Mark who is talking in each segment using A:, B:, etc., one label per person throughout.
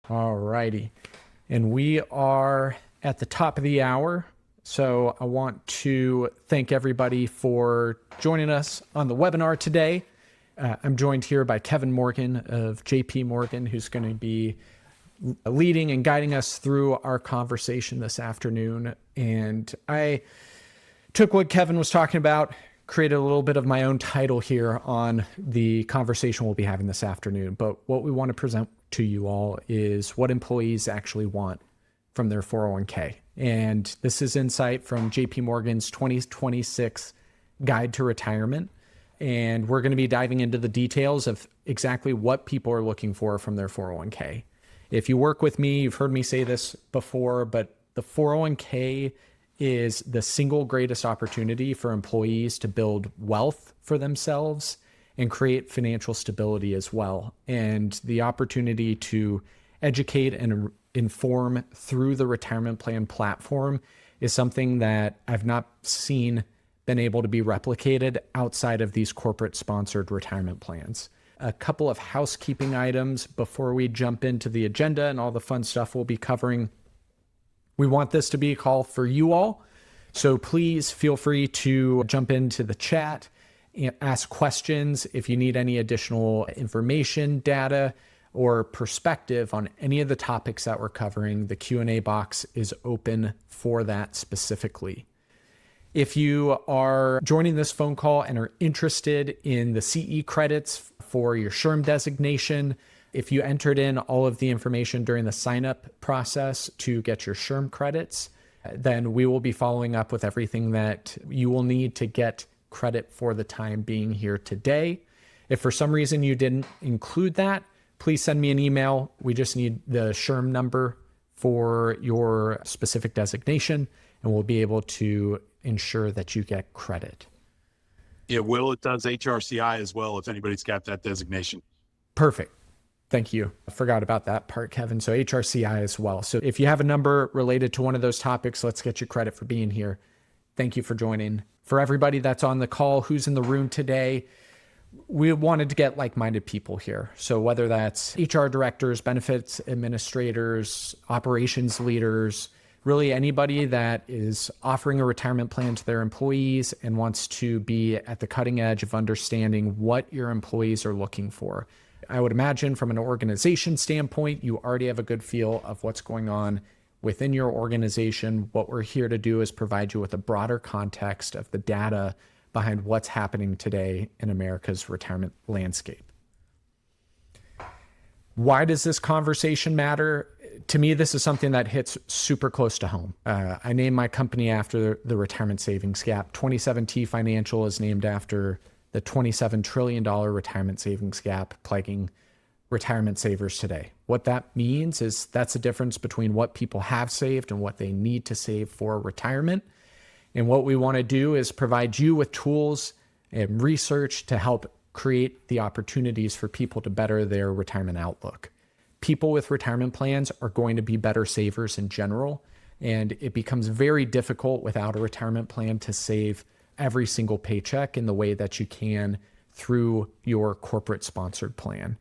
A: All righty. And we are at the top of the hour. So I want to thank everybody for joining us on the webinar today. I'm joined here by Kevin Morgan of JP Morgan, who's going to be leading and guiding us through our conversation this afternoon. And I took what Kevin was talking about, created a little bit of my own title here on the conversation we'll be having this afternoon. But what we want to present to you all is what employees actually want from their 401k. And this is insight from JP Morgan's 2026 Guide to Retirement. And we're going to be diving into the details of exactly what people are looking for from their 401k. If you work with me, you've heard me say this before, but the 401k is the single greatest opportunity for employees to build wealth for themselves and create financial stability as well. And the opportunity to educate and inform through the retirement plan platform is something that I've not seen been able to be replicated outside of these corporate sponsored retirement plans. A couple of housekeeping items before we jump into the agenda and all the fun stuff we'll be covering. We want this to be a call for you all. So please feel free to jump into the chat and ask questions if you need any additional information, data, or perspective on any of the topics that we're covering. The Q&A box is open for that specifically. If you are joining this phone call and are interested in the CE credits for your SHRM designation, if you entered in all of the information during the sign-up process to get your SHRM credits, then we will be following up with everything that you will need to get credit for the time being here today. If for some reason you didn't include that, please send me an email. We just need the SHRM number for your specific designation, and we'll be able to ensure that you get credit.
B: Yeah, Will, it does HRCI as well if anybody's got that designation.
A: Perfect. Thank you. I forgot about that part, Kevin. So HRCI as well. So if you have a number related to one of those topics, let's get you credit for being here. Thank you for joining. For everybody that's on the call, who's in the room today, we wanted to get like-minded people here. So whether that's HR directors, benefits administrators, operations leaders, really anybody that is offering a retirement plan to their employees and wants to be at the cutting edge of understanding what your employees are looking for. I would imagine from an organization standpoint, you already have a good feel of what's going on within your organization. What we're here to do is provide you with a broader context of the data behind what's happening today in America's retirement landscape. Why does this conversation matter? To me, this is something that hits super close to home. I named my company after the retirement savings gap. 27T Financial is named after the $27 trillion retirement savings gap plaguing retirement savers today. What that means is that's the difference between what people have saved and what they need to save for retirement. And what we want to do is provide you with tools and research to help create the opportunities for people to better their retirement outlook. People with retirement plans are going to be better savers in general, and it becomes very difficult without a retirement plan to save every single paycheck in the way that you can through your corporate sponsored plan.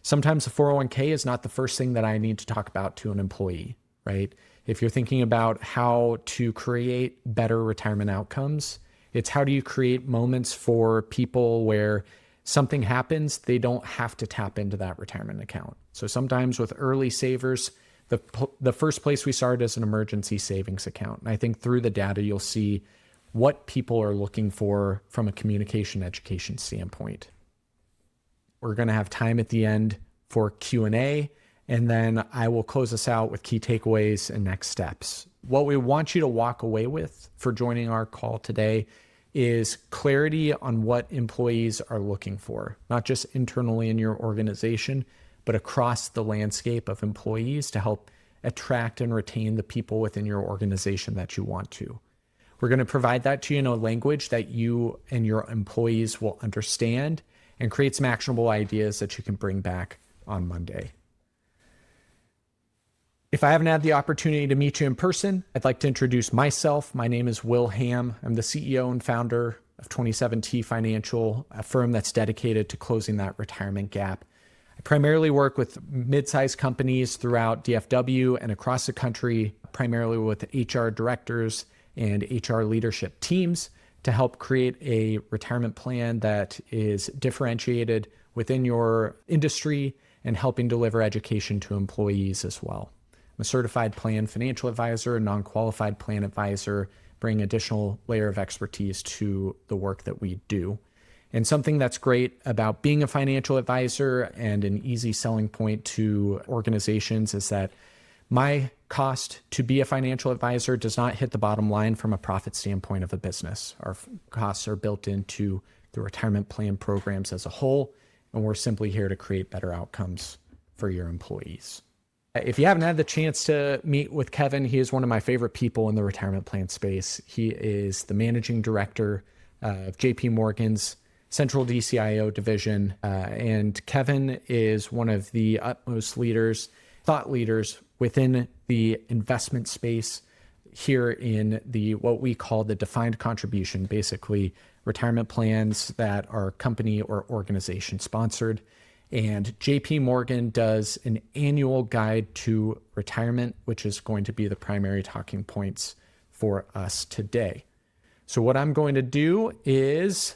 A: Sometimes the 401k is not the first thing that I need to talk about to an employee, right? If you're thinking about how to create better retirement outcomes, it's how do you create moments for people where something happens, they don't have to tap into that retirement account. So sometimes with early savers, the first place we start is an emergency savings account. And I think through the data, you'll see what people are looking for from a communication education standpoint. We're going to have time at the end for Q&A, and then I will close us out with key takeaways and next steps. What we want you to walk away with for joining our call today is clarity on what employees are looking for, not just internally in your organization, but across the landscape of employees to help attract and retain the people within your organization that you want to. We're going to provide that to you in a language that you and your employees will understand and create some actionable ideas that you can bring back on Monday. If I haven't had the opportunity to meet you in person, I'd like to introduce myself. My name is Will Ham. I'm the CEO and founder of 27T Financial, a firm that's dedicated to closing that retirement gap. I Primarily work with mid-sized companies throughout DFW and across the country, primarily with HR directors and HR leadership teams to help create a retirement plan that is differentiated within your industry and helping deliver education to employees as well. I'm a certified plan financial advisor, non-qualified plan advisor, bring additional layer of expertise to the work that we do. And something that's great about being a financial advisor and an easy selling point to organizations is that my cost to be a financial advisor does not hit the bottom line from a profit standpoint of a business. Our costs are built into the retirement plan programs as a whole, and we're simply here to create better outcomes for your employees. If you haven't had the chance to meet with Kevin, he is one of my favorite people in the retirement plan space. He is the managing director of JP Morgan's Central DCIO division. And Kevin is one of the utmost leaders, thought leaders within the investment space here in the what we call the defined contribution, basically retirement plans that are company or organization sponsored. And JP Morgan does an annual guide to retirement, which is going to be the primary talking points for us today. So what I'm going to do is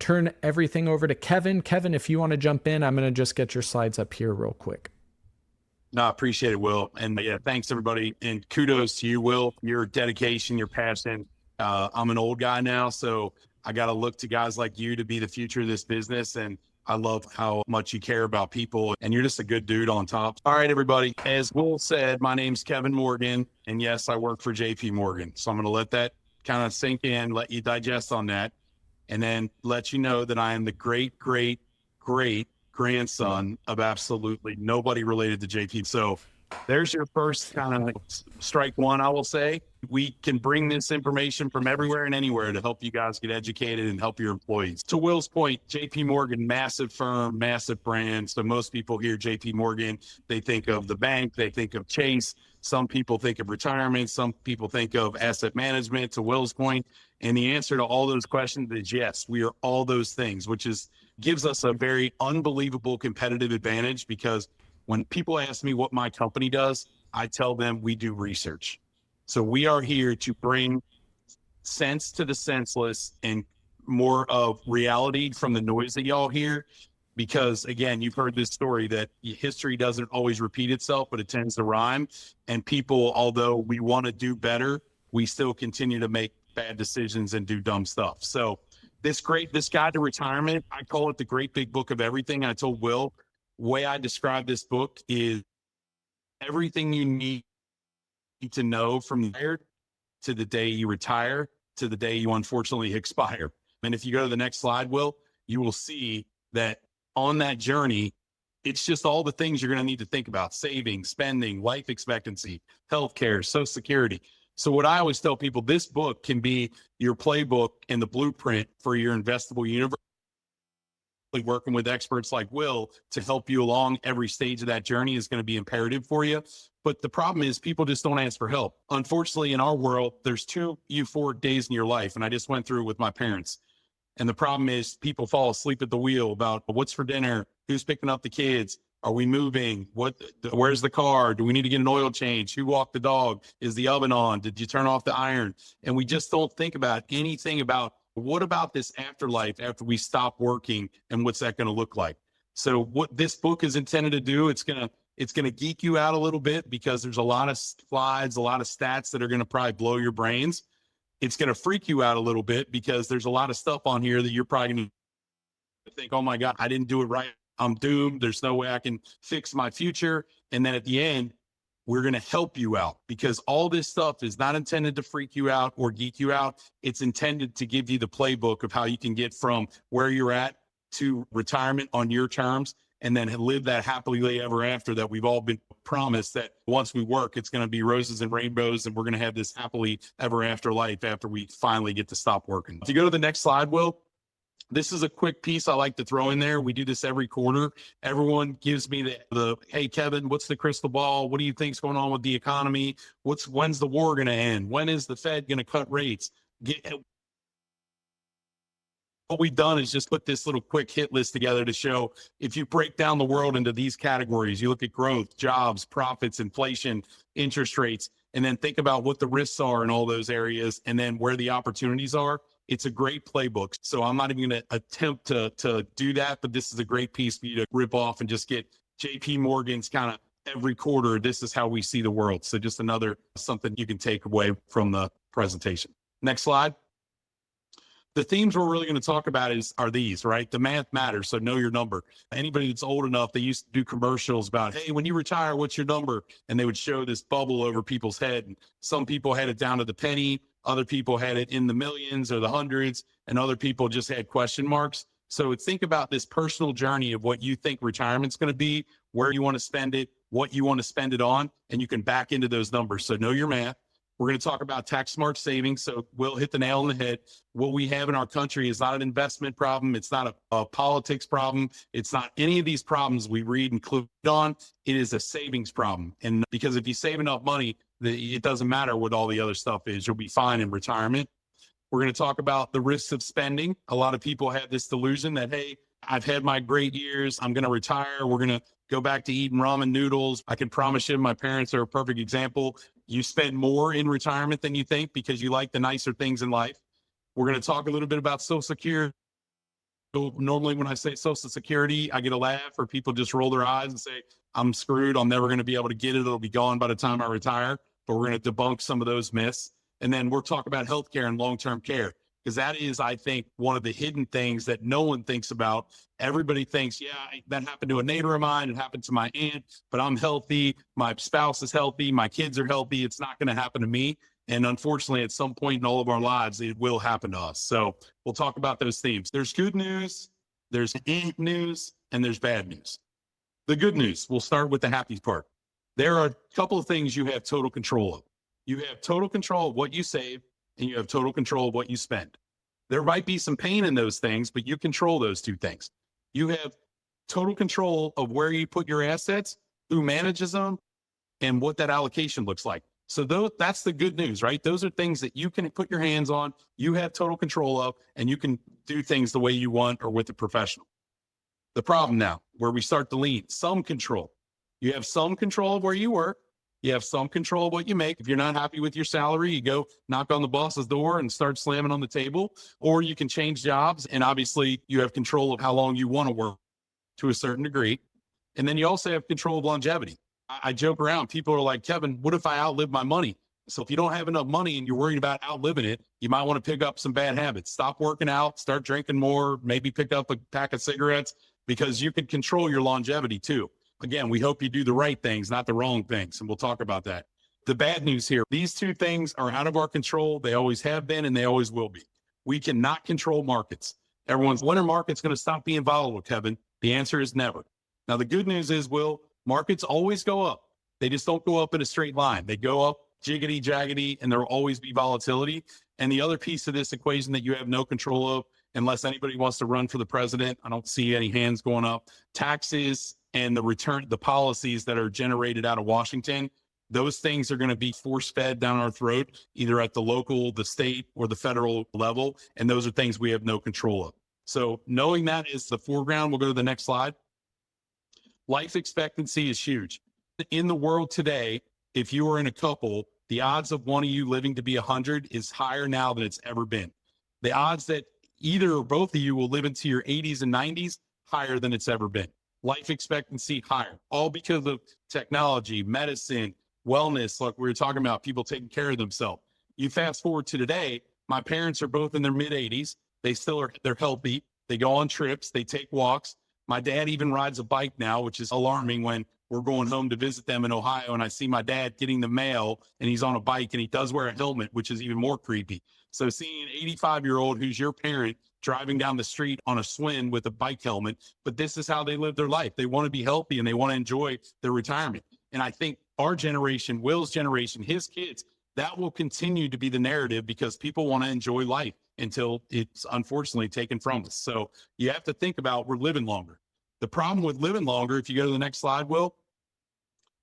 A: turn everything over to Kevin. Kevin, if you want to jump in, I'm going to just get your slides up here real quick.
B: No, I appreciate it, Will. And yeah, thanks everybody. And kudos to you, Will, your dedication, your passion. I'm an old guy now, so I got to look to guys like you to be the future of this business. And I love how much you care about people, and you're just a good dude on top. All right, everybody. As Will said, my name's Kevin Morgan, and yes, I work for JP Morgan. So I'm going to let that kind of sink in, let you digest on that, and then let you know that I am the great, great, great grandson of absolutely nobody related to JP. So there's your first kind of strike one, I will say. We can bring this information from everywhere and anywhere to help you guys get educated and help your employees. To Will's point, JP Morgan, massive firm, massive brand. So most people hear JP Morgan, they think of the bank, they think of Chase. Some people think of retirement. Some people think of asset management, to Will's point. And the answer to all those questions is yes, we are all those things, which gives us a very unbelievable competitive advantage, because when people ask me what my company does, I tell them we do research. So we are here to bring sense to the senseless and more of reality from the noise that y'all hear. Because again, you've heard this story that history doesn't always repeat itself, but it tends to rhyme. And people, although we want to do better, we still continue to make bad decisions and do dumb stuff. So this guide to retirement, I call it the great big book of everything. I told Will, way I describe this book is everything you need to know from there to the day you retire to the day you unfortunately expire. And if you go to the next slide, Will, you will see that on that journey, it's just all the things you're going to need to think about: saving, spending, life expectancy, healthcare, Social Security. So what I always tell people, this book can be your playbook and the blueprint for your investable universe. Working with experts like Will to help you along every stage of that journey is going to be imperative for you. But the problem is people just don't ask for help. Unfortunately, in our world, there's 2 euphoric days in your life. And I just went through it with my parents. And the problem is people fall asleep at the wheel about what's for dinner, who's picking up the kids, are we moving, where's the car, do we need to get an oil change, who walked the dog, is the oven on, did you turn off the iron? And we just don't think about anything about what about this afterlife after we stop working, and what's that going to look like? So what this book is intended to do, it's going to geek you out a little bit, because there's a lot of slides, a lot of stats that are going to probably blow your brains. It's going to freak you out a little bit, because there's a lot of stuff on here that you're probably going to think, oh my God, I didn't do it right. I'm doomed. There's no way I can fix my future. And then at the end, we're going to help you out, because all this stuff is not intended to freak you out or geek you out. It's intended to give you the playbook of how you can get from where you're at to retirement on your terms, and then live that happily ever after that we've all been promised, that once we work, it's going to be roses and rainbows, and we're going to have this happily ever after life after we finally get to stop working. If you go to the next slide, Will, this is a quick piece I like to throw in there. We do this every quarter. Everyone gives me the hey, Kevin, what's the crystal ball? What do you think's going on with the economy? When's the war going to end? When is the Fed going to cut rates? what we've done is just put this little quick hit list together to show if you break down the world into these categories, you look at growth, jobs, profits, inflation, interest rates, and then think about what the risks are in all those areas and then where the opportunities are. It's a great playbook. So I'm not even going to attempt to do that, but this is a great piece for you to rip off and just get JP Morgan's kind of every quarter. This is how we see the world. So just another something you can take away from the presentation. Next slide. The themes we're really going to talk about are these, right? The math matters. So know your number. Anybody that's old enough, they used to do commercials about, hey, when you retire, what's your number? And they would show this bubble over people's head. And some people had it down to the penny. Other people had it in the millions or the hundreds. And other people just had question marks. So think about this personal journey of what you think retirement's going to be, where you want to spend it, what you want to spend it on, and you can back into those numbers. So know your math. We're going to talk about tax smart savings. So we'll hit the nail on the head. What we have in our country is not an investment problem. It's not a politics problem. It's not any of these problems we read included on. It is a savings problem. And because if you save enough money, it doesn't matter what all the other stuff is. You'll be fine in retirement. We're going to talk about the risks of spending. A lot of people have this delusion that, hey, I've had my great years. I'm going to retire. We're going to go back to eating ramen noodles. I can promise you my parents are a perfect example. You spend more in retirement than you think because you like the nicer things in life. We're going to talk a little bit about Social Security. So normally when I say Social Security, I get a laugh or people just roll their eyes and say, I'm screwed. I'm never going to be able to get it. It'll be gone by the time I retire. But we're going to debunk some of those myths. And then we'll talk about healthcare and long-term care, because that is, I think, one of the hidden things that no one thinks about. Everybody thinks, yeah, that happened to a neighbor of mine. It happened to my aunt, but I'm healthy. My spouse is healthy. My kids are healthy. It's not going to happen to me. And unfortunately, at some point in all of our lives, it will happen to us. So we'll talk about those themes. There's good news, there's news, and there's bad news. The good news, we'll start with the happy part. There are a couple of things you have total control of. You have total control of what you save, and you have total control of what you spend. There might be some pain in those things, but you control those two things. You have total control of where you put your assets, who manages them, and what that allocation looks like. So that's the good news, right? Those are things that you can put your hands on, you have total control of, and you can do things the way you want or with a professional. The problem now, where we start to lean, some control. You have some control of where you work. You have some control of what you make. If you're not happy with your salary, you go knock on the boss's door and start slamming on the table, or you can change jobs. And obviously you have control of how long you want to work to a certain degree. And then you also have control of longevity. I joke around. People are like, Kevin, what if I outlive my money? So if you don't have enough money and you're worried about outliving it, you might want to pick up some bad habits. Stop working out, start drinking more, maybe pick up a pack of cigarettes, because you can control your longevity too. Again, we hope you do the right things, not the wrong things. And we'll talk about that. The bad news here, these two things are out of our control. They always have been, and they always will be. We cannot control markets. Everyone's, when are markets going to stop being volatile, Kevin? The answer is never. Now, the good news is, Will, markets always go up. They just don't go up in a straight line. They go up jiggity jaggedy, and there will always be volatility. And the other piece of this equation that you have no control of, unless anybody wants to run for the president, I don't see any hands going up, taxes and the policies that are generated out of Washington, those things are going to be force fed down our throat, either at the local, the state, or the federal level. And those are things we have no control of. So knowing that is the foreground, we'll go to the next slide. Life expectancy is huge. In the world today, if you are in a couple, the odds of one of you living to be 100 is higher now than it's ever been. The odds that either or both of you will live into your 80s and 90s, higher than it's ever been. Life expectancy higher, all because of technology, medicine, wellness, like we were talking about, people taking care of themselves. You fast forward to today, my parents are both in their mid 80s. They're healthy. They go on trips. They take walks. My dad even rides a bike now, which is alarming when we're going home to visit them in Ohio. And I see my dad getting the mail and he's on a bike and he does wear a helmet, which is even more creepy. So seeing an 85-year-old who's your parent driving down the street on a Swin with a bike helmet, but this is how they live their life. They want to be healthy and they want to enjoy their retirement. And I think our generation, Will's generation, his kids, that will continue to be the narrative because people want to enjoy life until it's unfortunately taken from us. So you have to think about, we're living longer. The problem with living longer, if you go to the next slide, Will,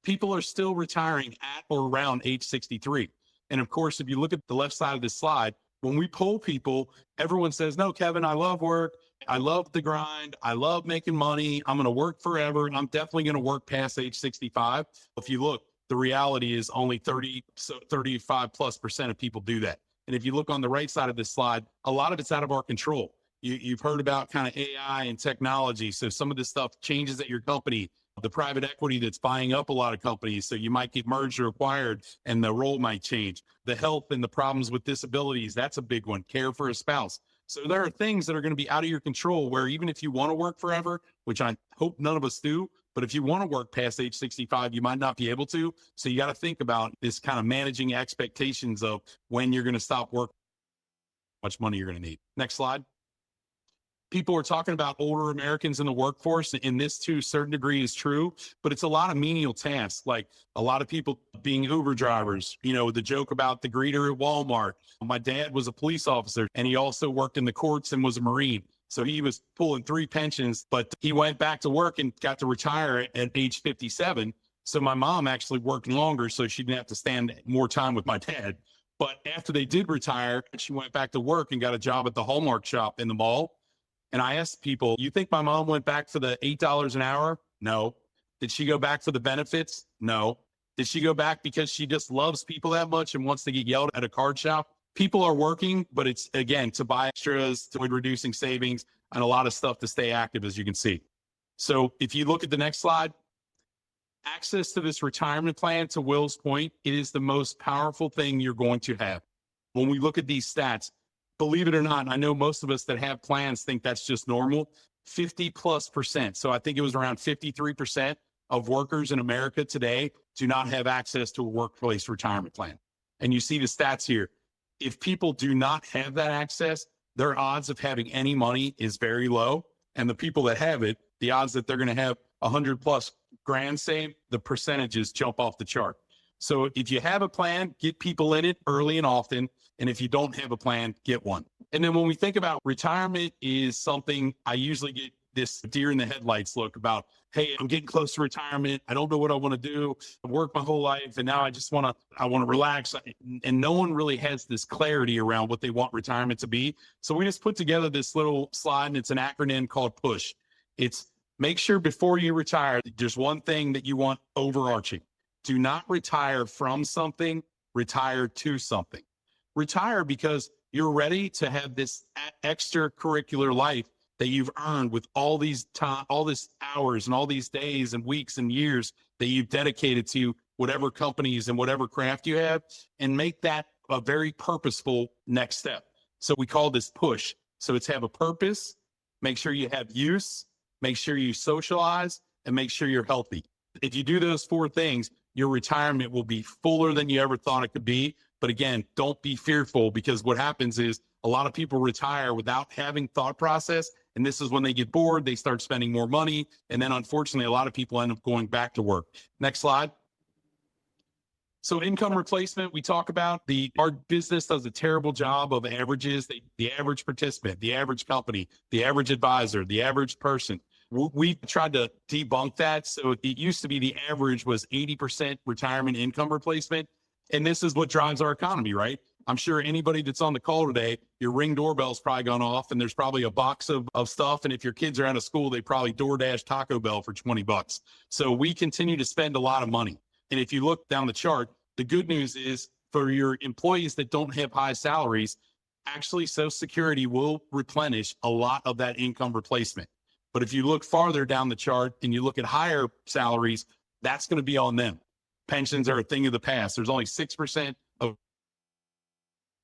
B: people are still retiring at or around age 63. And of course, if you look at the left side of this slide, When we poll people, everyone says, no, Kevin, I love work. I love the grind. I love making money. I'm going to work forever. I'm definitely going to work past age 65. If you look, the reality is only 35+% of people do that. And if you look on the right side of this slide, a lot of it's out of our control. You've heard about kind of AI and technology. So some of this stuff changes at your company, the private equity that's buying up a lot of companies. So you might get merged or acquired and the role might change. The health and the problems with disabilities, that's a big one. Care for a spouse. So there are things that are going to be out of your control where even if you want to work forever, which I hope none of us do, but if you want to work past age 65, you might not be able to. So you got to think about this kind of managing expectations of when you're going to stop working, how much money you're going to need. Next slide. People are talking about older Americans in the workforce, and this to a certain degree is true, but it's a lot of menial tasks, like a lot of people being Uber drivers, the joke about the greeter at Walmart. My dad was a police officer and he also worked in the courts and was a Marine. So he was pulling 3 pensions, but he went back to work and got to retire at age 57. So my mom actually worked longer so she didn't have to stand more time with my dad. But after they did retire, she went back to work and got a job at the Hallmark shop in the mall. And I asked people, you think my mom went back for the $8 an hour? No. Did she go back for the benefits? No. Did she go back because she just loves people that much and wants to get yelled at a card shop? People are working, but it's, again, to buy extras, to reducing savings, and a lot of stuff to stay active, as you can see. So if you look at the next slide, access to this retirement plan, to Will's point, it is the most powerful thing you're going to have. When we look at these stats, believe it or not, I know most of us that have plans think that's just normal, 50+%. So I think it was around 53% of workers in America today do not have access to a workplace retirement plan. And you see the stats here. If people do not have that access, their odds of having any money is very low. And the people that have it, the odds that they're going to have 100+ grand saved, the percentages jump off the chart. So if you have a plan, get people in it early and often. And if you don't have a plan, get one. And then when we think about retirement is something, I usually get this deer in the headlights look about, hey, I'm getting close to retirement. I don't know what I want to do. I've worked my whole life and now I want to relax. And no one really has this clarity around what they want retirement to be. So we just put together this little slide, and it's an acronym called PUSH. It's make sure before you retire, there's one thing that you want overarching. Do not retire from something, retire to something. Retire because you're ready to have this extracurricular life that you've earned with all these time, all this hours and all these days and weeks and years that you've dedicated to whatever companies and whatever craft you have, and make that a very purposeful next step. So we call this push. So it's have a purpose, make sure you have use, make sure you socialize, and make sure you're healthy. If you do those 4 things, your retirement will be fuller than you ever thought it could be. But again, don't be fearful, because what happens is a lot of people retire without having thought process. And this is when they get bored, they start spending more money. And then unfortunately, a lot of people end up going back to work. Next slide. So income replacement, we talk about our business does a terrible job of averages. The average participant, the average company, the average advisor, the average person. We tried to debunk that. So it used to be the average was 80% retirement income replacement. And this is what drives our economy, right? I'm sure anybody that's on the call today, your Ring doorbell's probably gone off and there's probably a box of stuff. And if your kids are out of school, they probably DoorDash Taco Bell for $20. So we continue to spend a lot of money. And if you look down the chart, the good news is for your employees that don't have high salaries, actually Social Security will replenish a lot of that income replacement. But if you look farther down the chart and you look at higher salaries, that's going to be on them. Pensions are a thing of the past. There's only 6% of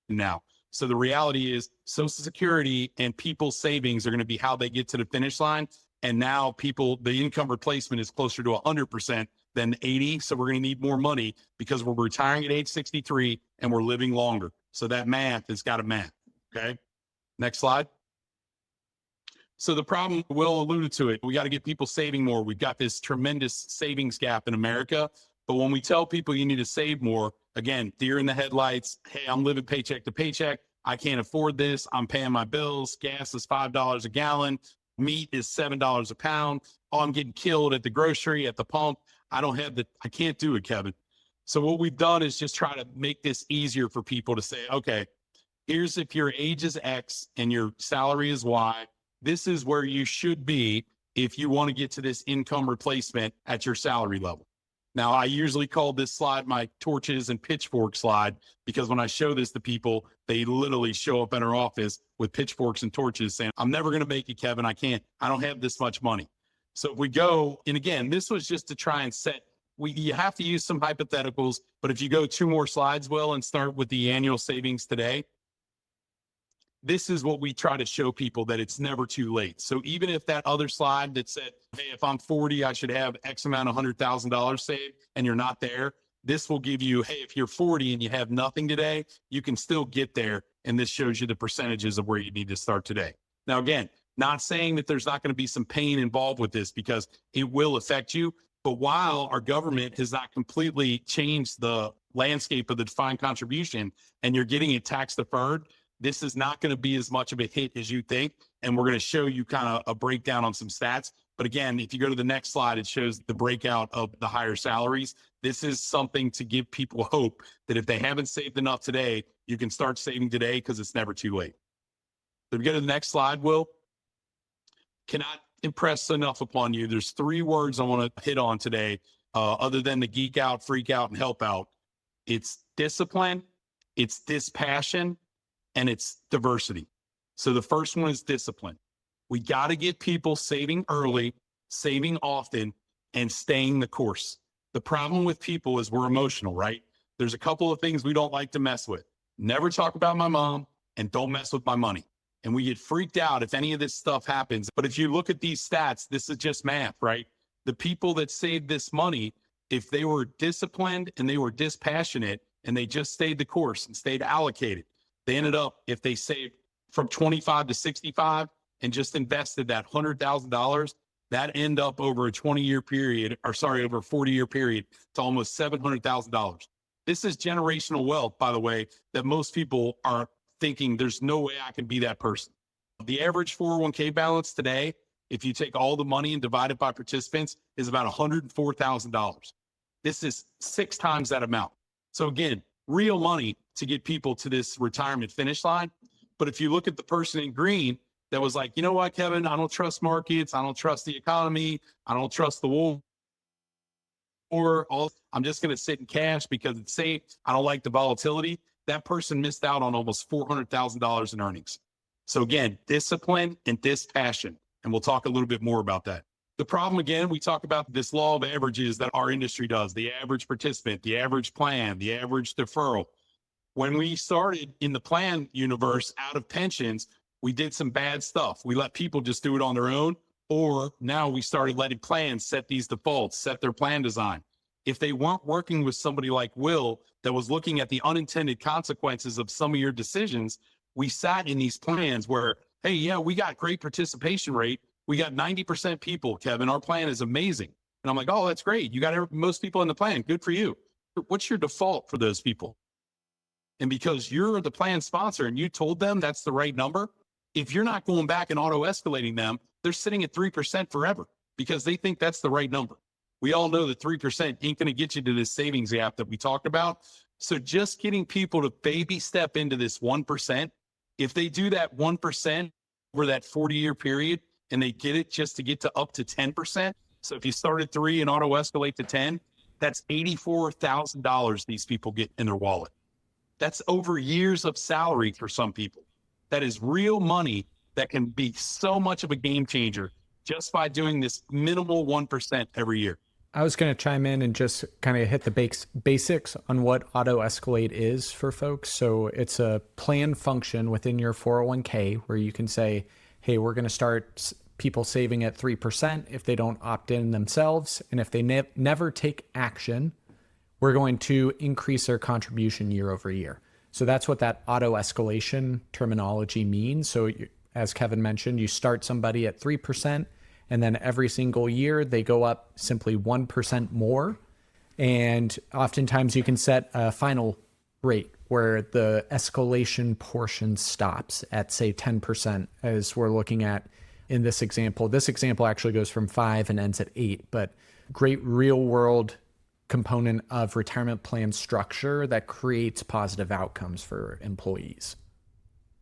B: now. So the reality is Social Security and people's savings are going to be how they get to the finish line. And now the income replacement is closer to 100% than 80. So we're going to need more money because we're retiring at age 63 and we're living longer. So that math has got to math. Okay. Next slide. So the problem, Will alluded to it, we got to get people saving more. We've got this tremendous savings gap in America. But when we tell people you need to save more, again, deer in the headlights. Hey, I'm living paycheck to paycheck. I can't afford this. I'm paying my bills. Gas is $5 a gallon. Meat is $7 a pound. Oh, I'm getting killed at the grocery, at the pump. I can't do it, Kevin. So what we've done is just try to make this easier for people to say, okay, Here's if your age is X and your salary is Y. This is where you should be if you want to get to this income replacement at your salary level. Now, I usually call this slide my torches and pitchfork slide because when I show this to people, they literally show up in our office with pitchforks and torches saying, I'm never going to make it, Kevin. I don't have this much money. So if we go, and again, this was just to try and set, you have to use some hypotheticals, but if you go 2 more slides, Will, and start with the annual savings today, this is what we try to show people, that it's never too late. So even if that other slide that said, hey, if I'm 40, I should have X amount of $100,000 saved, and you're not there, this will give you, hey, if you're 40 and you have nothing today, you can still get there. And this shows you the percentages of where you need to start today. Now, again, not saying that there's not going to be some pain involved with this, because it will affect you. But while our government has not completely changed the landscape of the defined contribution and you're getting it tax deferred, this is not going to be as much of a hit as you think. And we're going to show you kind of a breakdown on some stats. But again, if you go to the next slide, it shows the breakout of the higher salaries. This is something to give people hope that if they haven't saved enough today, you can start saving today, because it's never too late. So if you go to the next slide, Will, cannot impress enough upon you. There's 3 words I want to hit on today, other than the geek out, freak out, and help out. It's discipline, it's dispassion, and it's diversity. So the first one is discipline. We got to get people saving early, saving often, and staying the course. The problem with people is we're emotional, right? There's a couple of things we don't like to mess with. Never talk about my mom, and don't mess with my money. And we get freaked out if any of this stuff happens. But if you look at these stats, this is just math, right? The people that saved this money, if they were disciplined and they were dispassionate and they just stayed the course and stayed allocated, they ended up, if they saved from 25 to 65 and just invested that $100,000, that end up over a 20-year period, or sorry, over a 40-year period, to almost $700,000. This is generational wealth, by the way, that most people are thinking there's no way I can be that person. The average 401k balance today, if you take all the money and divide it by participants, is about $104,000. This is 6 times that amount. So again, real money to get people to this retirement finish line. But if you look at the person in green that was like, you know what, Kevin, I don't trust markets. I don't trust the economy. I don't trust the war. I'm just going to sit in cash because it's safe. I don't like the volatility. That person missed out on almost $400,000 in earnings. So again, discipline and dispassion. And we'll talk a little bit more about that. The problem, again, we talk about this law of averages that our industry does, the average participant, the average plan, the average deferral. When we started in the plan universe out of pensions, we did some bad stuff. We let people just do it on their own, or now we started letting plans set these defaults, set their plan design. If they weren't working with somebody like Will that was looking at the unintended consequences of some of your decisions, we sat in these plans where, hey, yeah, we got great participation rate. We got 90% people, Kevin. Our plan is amazing. And I'm like, oh, that's great. You got most people in the plan. Good for you. What's your default for those people? And because you're the plan sponsor and you told them that's the right number, if you're not going back and auto-escalating them, they're sitting at 3% forever because they think that's the right number. We all know that 3% ain't going to get you to this savings gap that we talked about. So just getting people to baby step into this 1%, if they do that 1% over that 40-year period and they get it just to get to up to 10%. So if you start at 3 and auto-escalate to 10, that's $84,000 these people get in their wallet. That's over years of salary for some people. That is real money that can be so much of a game changer just by doing this minimal 1% every year.
A: I was going to chime in and just kind of hit the basics on what auto-escalate is for folks. So it's a plan function within your 401k where you can say, hey, we're going to start people saving at 3% if they don't opt in themselves. And if they never take action, we're going to increase their contribution year over year. So that's what that auto-escalation terminology means. So as Kevin mentioned, you start somebody at 3%, and then every single year they go up simply 1% more. And oftentimes you can set a final rate where the escalation portion stops at, say, 10%, as we're looking at in this example. This example actually goes from 5 and ends at 8, but great real world component of retirement plan structure that creates positive outcomes for employees.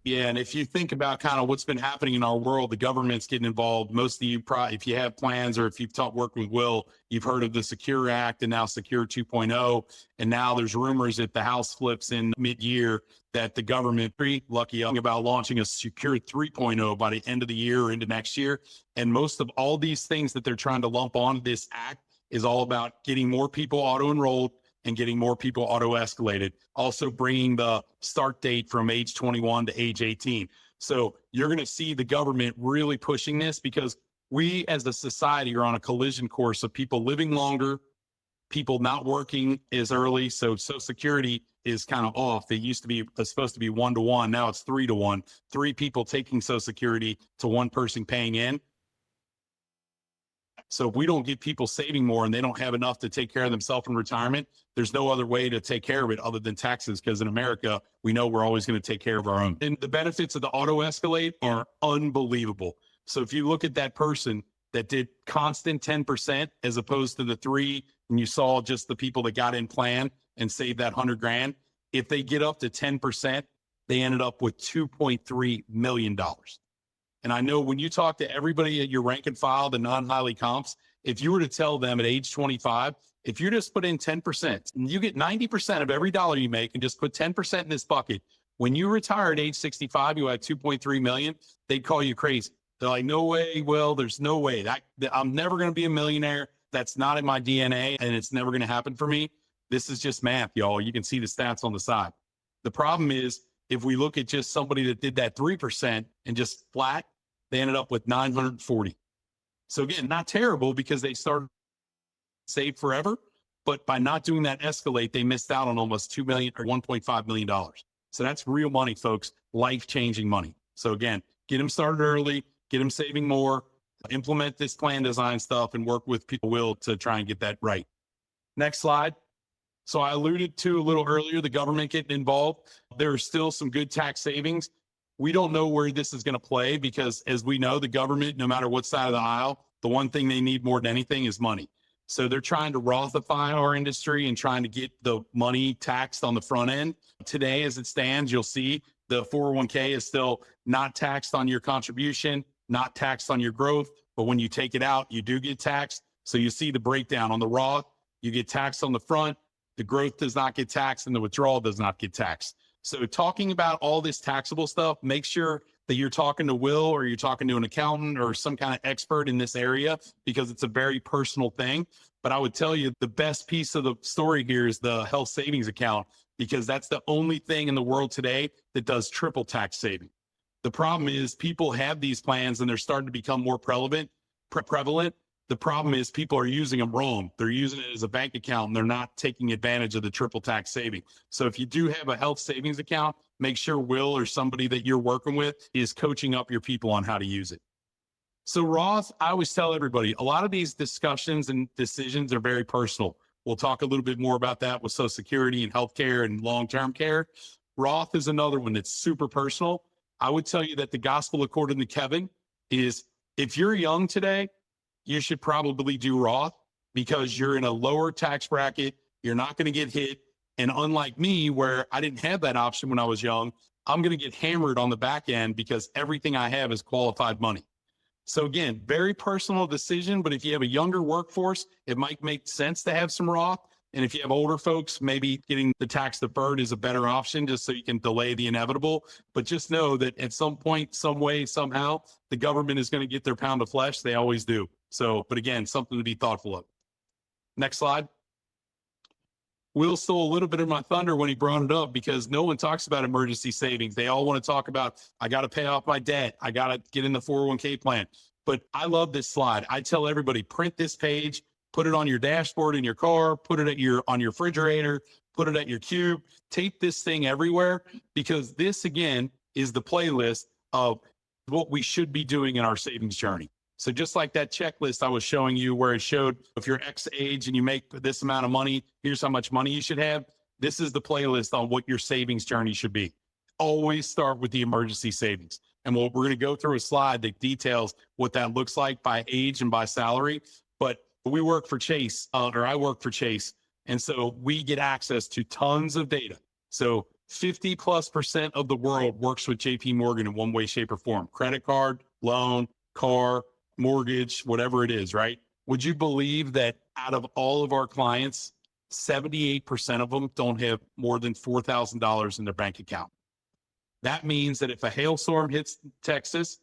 B: Yeah, and if you think about kind of what's been happening in our world, the government's getting involved. Most of you, probably, if you have plans or if you've taught working with Will, you've heard of the Secure Act and now Secure 2.0. And now there's rumors if the House flips in mid-year that the government, pretty lucky about launching a Secure 3.0 by the end of the year or into next year. And most of all these things that they're trying to lump on this act is all about getting more people auto-enrolled and getting more people auto-escalated, also bringing the start date from age 21 to age 18. So you're going to see the government really pushing this because we as a society are on a collision course of people living longer, people not working as early. So Social Security is kind of off. It used to be supposed to be 1-to-1. Now it's 3-to-1. 3 people taking Social Security to 1 person paying in. So if we don't get people saving more and they don't have enough to take care of themselves in retirement, there's no other way to take care of it other than taxes. Because in America, we know we're always going to take care of our own. And the benefits of the auto escalate are unbelievable. So if you look at that person that did constant 10% as opposed to the 3, and you saw just the people that got in plan and saved that 100 grand, if they get up to 10%, they ended up with $2.3 million. And I know when you talk to everybody at your rank and file, the non-highly comps, if you were to tell them at age 25, if you just put in 10%, and you get 90% of every dollar you make and just put 10% in this bucket, when you retire at age 65, you had 2.3 million, they'd call you crazy. They're like, no way, Will, there's no way. That I'm never going to be a millionaire. That's not in my DNA, and it's never going to happen for me. This is just math, y'all. You can see the stats on the side. The problem is, if we look at just somebody that did that 3% and just flat, they ended up with 940. So again, not terrible because they started save forever, but by not doing that escalate, they missed out on almost 2 million or $1.5 million. So that's real money, folks, life-changing money. So again, get them started early, get them saving more, implement this plan design stuff and work with people Will to try and get that right. Next slide. So I alluded to a little earlier, the government getting involved. There are still some good tax savings. We don't know where this is going to play because as we know, the government, no matter what side of the aisle, the one thing they need more than anything is money. So they're trying to Rothify our industry and trying to get the money taxed on the front end. Today, as it stands, you'll see the 401k is still not taxed on your contribution, not taxed on your growth. But when you take it out, you do get taxed. So you see the breakdown on the Roth, you get taxed on the front, the growth does not get taxed, and the withdrawal does not get taxed. So talking about all this taxable stuff, make sure that you're talking to Will or you're talking to an accountant or some kind of expert in this area because it's a very personal thing. But I would tell you the best piece of the story here is the health savings account because that's the only thing in the world today that does triple tax saving. The problem is people have these plans and they're starting to become more prevalent. The problem is people are using them wrong. They're using it as a bank account and they're not taking advantage of the triple tax saving. So if you do have a health savings account, make sure Will or somebody that you're working with is coaching up your people on how to use it. So Roth, I always tell everybody, a lot of these discussions and decisions are very personal. We'll talk a little bit more about that with Social Security and healthcare and long-term care. Roth is another one that's super personal. I would tell you that the gospel according to Kevin is if you're young today, you should probably do Roth because you're in a lower tax bracket. You're not going to get hit. And unlike me, where I didn't have that option when I was young, I'm going to get hammered on the back end because everything I have is qualified money. So again, very personal decision. But if you have a younger workforce, it might make sense to have some Roth. And if you have older folks, maybe getting the tax deferred is a better option just so you can delay the inevitable. But just know that at some point, some way, somehow, the government is going to get their pound of flesh. They always do. So, but again, something to be thoughtful of. Next slide. Will stole a little bit of my thunder when he brought it up because no one talks about emergency savings. They all want to talk about, I got to pay off my debt. I got to get in the 401k plan. But I love this slide. I tell everybody, print this page, put it on your dashboard in your car, put it on your refrigerator, put it at your cube, tape this thing everywhere because this, again, is the playlist of what we should be doing in our savings journey. So just like that checklist I was showing you where it showed if you're X age and you make this amount of money, here's how much money you should have. This is the playlist on what your savings journey should be. Always start with the emergency savings. And we're going to go through a slide that details what that looks like by age and by salary. But we work for Chase, or I work for Chase. And so we get access to tons of data. So 50+% of the world works with JP Morgan in one way, shape, or form. Credit card, loan, car, mortgage, whatever it is, right? Would you believe that out of all of our clients, 78% of them don't have more than $4,000 in their bank account? That means that if a hailstorm hits Texas,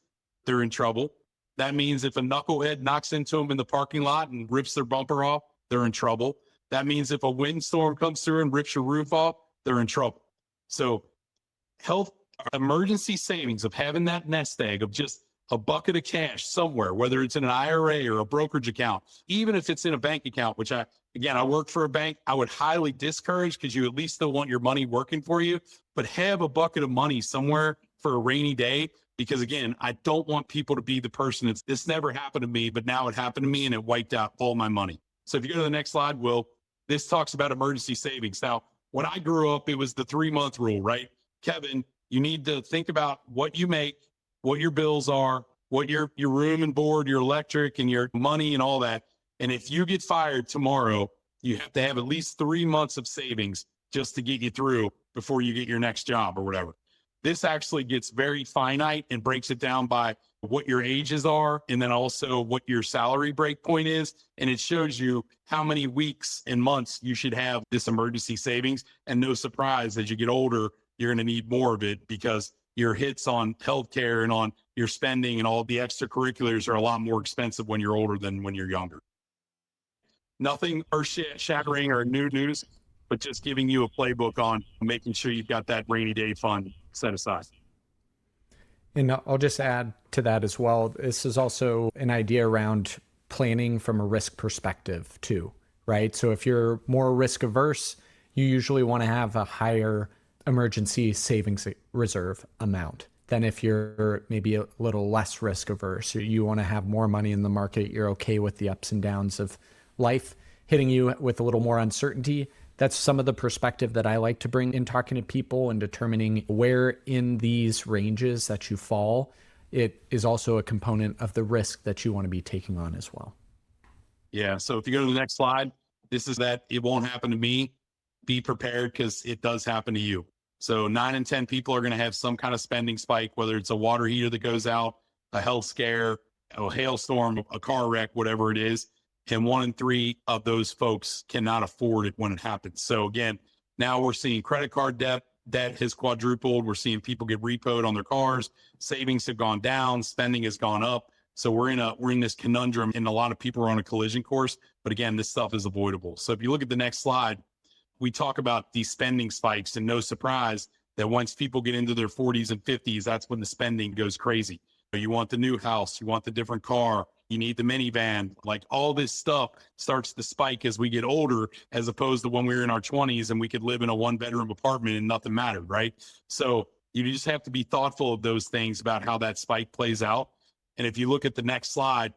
B: they're in trouble. That means if a knucklehead knocks into them in the parking lot and rips their bumper off, they're in trouble. That means if a windstorm comes through and rips your roof off, they're in trouble. So health emergency savings of having that nest egg of just a bucket of cash somewhere, whether it's in an IRA or a brokerage account, even if it's in a bank account, which I work for a bank, I would highly discourage because you at least still want your money working for you, but have a bucket of money somewhere for a rainy day. Because again, I don't want people to be the person that's, this never happened to me, but now it happened to me and it wiped out all my money. So if you go to the next slide, Will, this talks about emergency savings. Now, when I grew up, it was the 3-month rule, right? Kevin, you need to think about what you make, what your bills are, what your room and board, your electric and your money and all that. And if you get fired tomorrow, you have to have at least 3 months of savings just to get you through before you get your next job or whatever. This actually gets very finite and breaks it down by what your ages are and then also what your salary break point is. And it shows you how many weeks and months you should have this emergency savings. And no surprise, as you get older, you're going to need more of it because your hits on healthcare and on your spending and all the extracurriculars are a lot more expensive when you're older than when you're younger. Nothing earth-shattering or new news, but just giving you a playbook on making sure you've got that rainy day fund set aside.
A: And I'll just add to that as well. This is also an idea around planning from a risk perspective too, right? So if you're more risk averse, you usually want to have a higher emergency savings reserve amount than if you're maybe a little less risk averse. You want to have more money in the market. You're okay with the ups and downs of life hitting you with a little more uncertainty. That's some of the perspective that I like to bring in talking to people and determining where in these ranges that you fall. It is also a component of the risk that you want to be taking on as well.
B: Yeah. So if you go to the next slide, this is that it won't happen to me. Be prepared because it does happen to you. So 9 in 10 people are going to have some kind of spending spike, whether it's a water heater that goes out, a health scare, a hailstorm, a car wreck, whatever it is. And 1 in 3 of those folks cannot afford it when it happens. So again, now we're seeing credit card debt has quadrupled. We're seeing people get repoed on their cars. Savings have gone down. Spending has gone up. So we're in this conundrum, and a lot of people are on a collision course. But again, this stuff is avoidable. So if you look at the next slide, we talk about these spending spikes, and no surprise that once people get into their 40s and 50s, that's when the spending goes crazy. You want the new house, you want the different car, you need the minivan, like all this stuff starts to spike as we get older, as opposed to when we were in our 20s and we could live in a 1-bedroom apartment and nothing mattered, right? So you just have to be thoughtful of those things about how that spike plays out. And if you look at the next slide,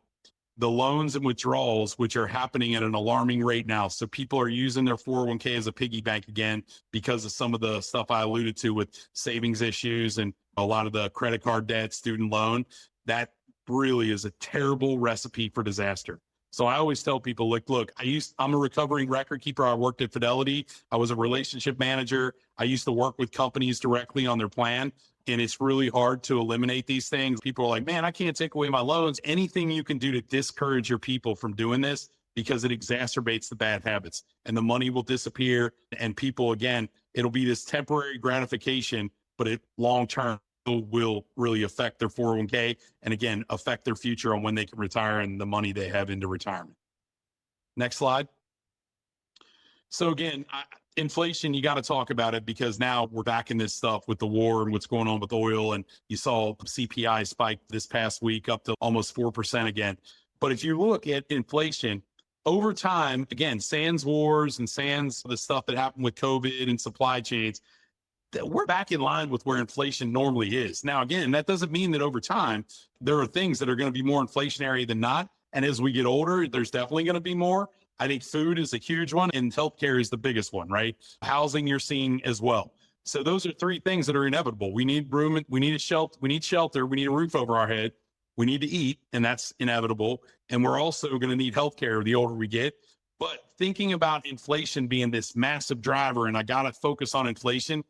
B: the loans and withdrawals, which are happening at an alarming rate now. So people are using their 401k as a piggy bank again because of some of the stuff I alluded to with savings issues and a lot of the credit card debt, student loan. That really is a terrible recipe for disaster. So I always tell people, look, I'm a recovering record keeper. I worked at Fidelity. I was a relationship manager. I used to work with companies directly on their plan. And it's really hard to eliminate these things. People are like, man, I can't take away my loans. Anything you can do to discourage your people from doing this, because it exacerbates the bad habits and the money will disappear. And people, again, it'll be this temporary gratification, but it long-term will really affect their 401k and again, affect their future on when they can retire and the money they have into retirement. Next slide. So again, inflation, you got to talk about it because now we're back in this stuff with the war and what's going on with oil. And you saw CPI spike this past week up to almost 4% again. But if you look at inflation over time, again, sans wars and sans the stuff that happened with COVID and supply chains, we're back in line with where inflation normally is. Now, again, that doesn't mean that over time, there are things that are going to be more inflationary than not. And as we get older, there's definitely going to be more. I think food is a huge one and healthcare is the biggest one, right? Housing you're seeing as well. So those are 3 things that are inevitable. We need room, we need shelter, we need a roof over our head, we need to eat, and that's inevitable. And we're also going to need healthcare the older we get. But thinking about inflation being this massive driver, and I got to focus on inflation,